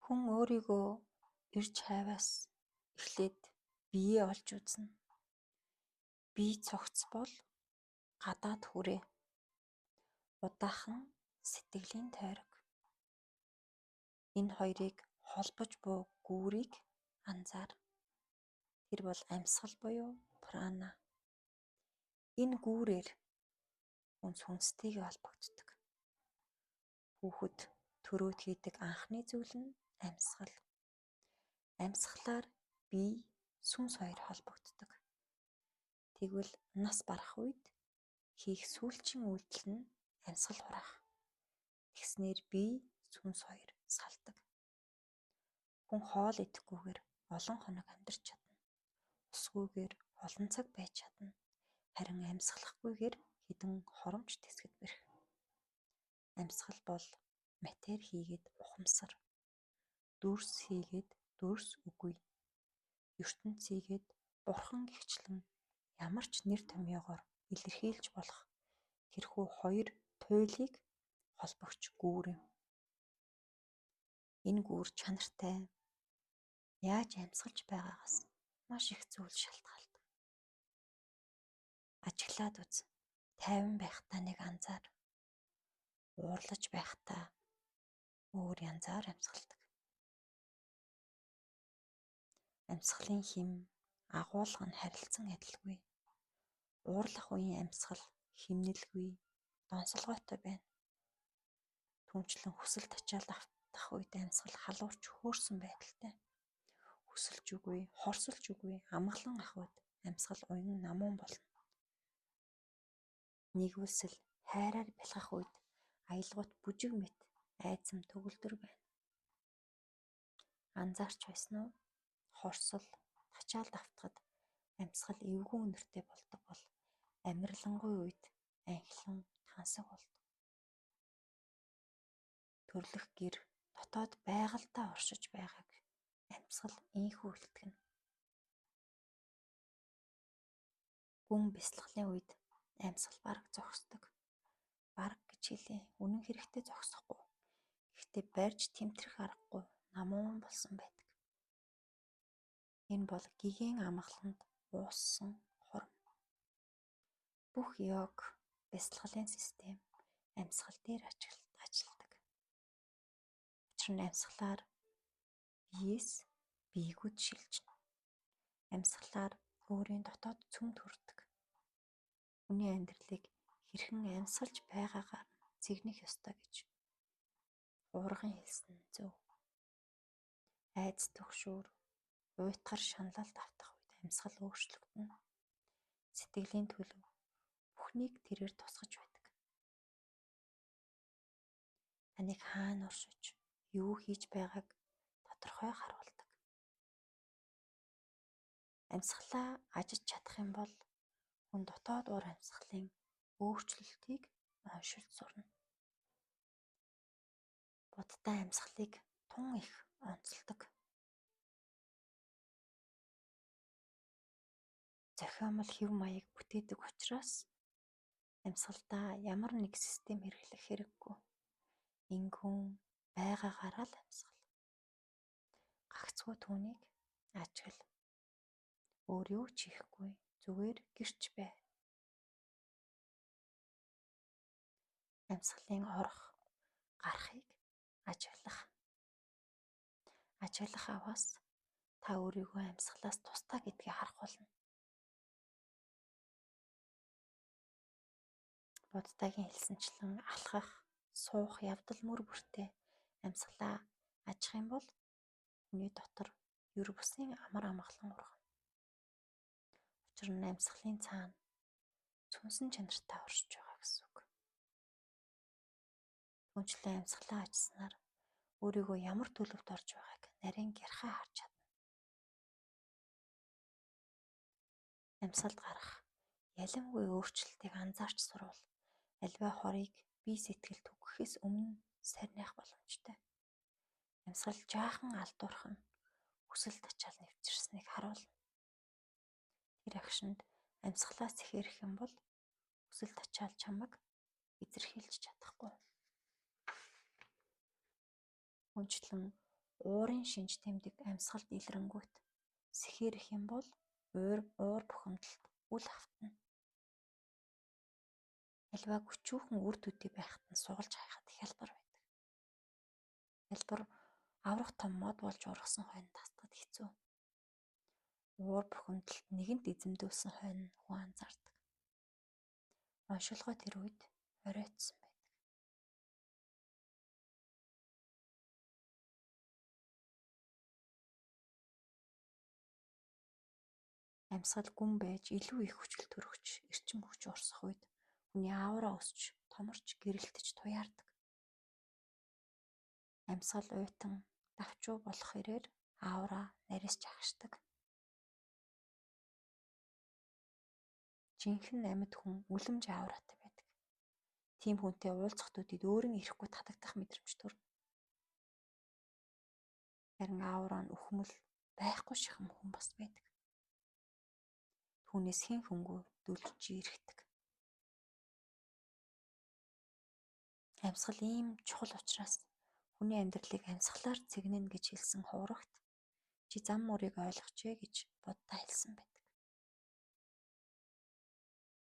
Хүн өөрийгөө эрж хайваас эхлээд биеэ олж үзнэ. Бие цогц бол гадаад хүрээ. Удаахан сэтгэлийн тойрог. Энэ хоёрыг холбож буй гүүрийг анзаар. Тэр бол амьсгал буюу прана. Энэ гүүрээр хүн сүнстэйгээ холбогддог. Хүүхэд төрөөд хийдэг анхны зүйл нь амьсгал. Амьсгалаар бие сүнс хоёр холбогддог. Тэгвэл нас барах үед хийх сүүлчийн үйлдэл нь амьсгал хураах. Тэгснээр бие сүнс хоёр салдаг. Хүн хоол идэхгүйгээр олон хоног амьдарч чадна. Усгүйгээр олон цаг байж чадна. Харин амьсгалахгүйгээр хэдэн хоромж тэсгэд бэрх. Амьсгал бол матери хийгээд ухамсар. Дүрс хийгээд дүрс үгүй. ертөнц хийгээд бурхан гихчлэн ямар ч нэр томьёогоор илэрхийлж болох тэрхүү хоёр туйлыг холбогч гүүр юм. Энэ гүүр чанартай яаж амьсгалж байгаагаас маш их зүйл шалтгаалдаг. Ажиглаад үз. Тайван байхдаа нэг анзаар. Уурлаж байхдаа өөр янзаар амьсгалдаг. Амьсгалын хим, агуулга нь харилцан адилгүй. Уурлах үеийн амьсгал химнэлгүй, донсолгойтой байна. Түүнчлэн хүсэл тачаал автах үед амьсгал халуурч хөөрсөн байдалтай. Хүсэлж үгүй, хорсолж үгүй, амгалан ах үед амьсгал уян намуун болно. Нэгүсэл хайраар бэлгах үед аялгууд бүжиг мэт айдсам төгөлдөр байна. Анзаарч байсан уу? Хорсол, тачаал давтахад амьсгал эвгүй үнэртэй болдог бол амирлангуй үед анхлан тансаг болдог. Төрлөх гэр дотоод байгальтаа оршиж байгааг амьсгал инхүү үлтгэнэ. Гүн бясалгалын үед амьсгал бараг зогсдог. Бараг гэж хэлээ. Үнэн хэрэгтээ зогсохгүй. Гэхдээ барьж тэмтрэх аргагүй намуун болсон байдаг. Энэ бол гигийн амгаланд ууссан хором. Бүх йог бясалгалын систем амьсгал дээр ажилладаг. Учир нь амьсгалаар биеэс биегүүд шилжинэ. Амьсгалаар өөрийн дотоод цөм төрдөг. Хүний амьдралыг хэрхэн амьсгалж байгаагаар зэгнэх ёстой гэж уурган хэлсэн зөв. Айдас түгшүүр, уйтгар шаналлалд автах үед амьсгал өөрчлөгдөнө. Сэтгэлийн төлөв бүхнийг тэрээр тусгаж байдаг. Таныг хаана оршиж, юу хийж байгааг тодорхой харуулдаг. Амьсгалаа ажиж чадах юм бол хүн дотоод уур амьсгалын өөрчлөлтийг оншилж сурна. Буддаа амьсгалыг тун их онцолдог. Зохиомол хэв маяг бүтээдэг учраас амьсгалдаа ямар нэг систем хэрэглэх хэрэггүй. Ингүүн байгаагаараа л амьсгал. Гагцгүй түүнийг ажигла. Өөр юу ч хийхгүй, зүгээр гэрч бай. Амьсгалын орох, гарахыг ажиглах. Ажиглах аваас та өөрийгөө амьсгалаас тусдаа гэдгийг харах болно. Буддагийн хэлсэнчлэн алхах, суух явдал мөр бүртээ амьсгалаа ажих юм бол хүний дотор ер бусын амар амгалан ургана. Учир нь амьсгалын цаана цүнсэн чанартай оршиж байгаа гэсэн үг. Түүнчлэн амьсгалаа ажилласнаар өөрийгөө ямар төлөвт орж байгааг нарийн гярхай харж чадна. Амьсгалд гарах ялимгүй өөрчлөлтийг анзаарч сурвал альва хорыг бие сэтгэл түгэхээс өмнө сарних боломжтой. Амьсгал жаахан алдуурах нь хүсэл тачаал нэвчэрснийг харуулна. Тэр агшинд амьсгалаас ихэрх юм бол хүсэл тачаал чамайг эзэрхийлж чадахгүй. Хүнчлэн уурын шинж тэмдэг амьсгалд илрэнгүйт сэхээрэх юм бол уур бухимдалд үл автна. Альва гүчүүхэн үр төдий байхад нь сугалж хайхад хялбар байдаг. Хялбар аврах том мод болж ургасан хойно тасдагд хэцүү. Уур бухимдалд нэгэнт эзэмдүүлсэн хойно хүн анзаардаг. Оншилгоо тэр үед оройтсон байдаг. Амьсгал гүн байж илүү их хүчил төрөгч эрчим хүч орсох үед хүний аавраа өсч, томорч, гэрэлтэж туяардаг. Амьсгал уйтан давчуу болох хэрээр аавраа нарийсч агшдаг. Жинхэнэ амьд хүн үлэмж аавраатай байдаг. Тийм хүнтэй уулзах төдийд өөр нь ирэхгүй татагдах мэдрэмж төрнө. Харин аавраа нь өхмөл байхгүй шихам хүн бас байдаг. Түүнээс хэн хөнгөө дүлж ирдэг. Амьсгал ийм чухал учраас хүний амьдралыг амьсгалаар цэгнэнэ гэж хэлсэн хуврагт чи зам мөрийг ойлгочээ гэж боддоо хэлсэн байна.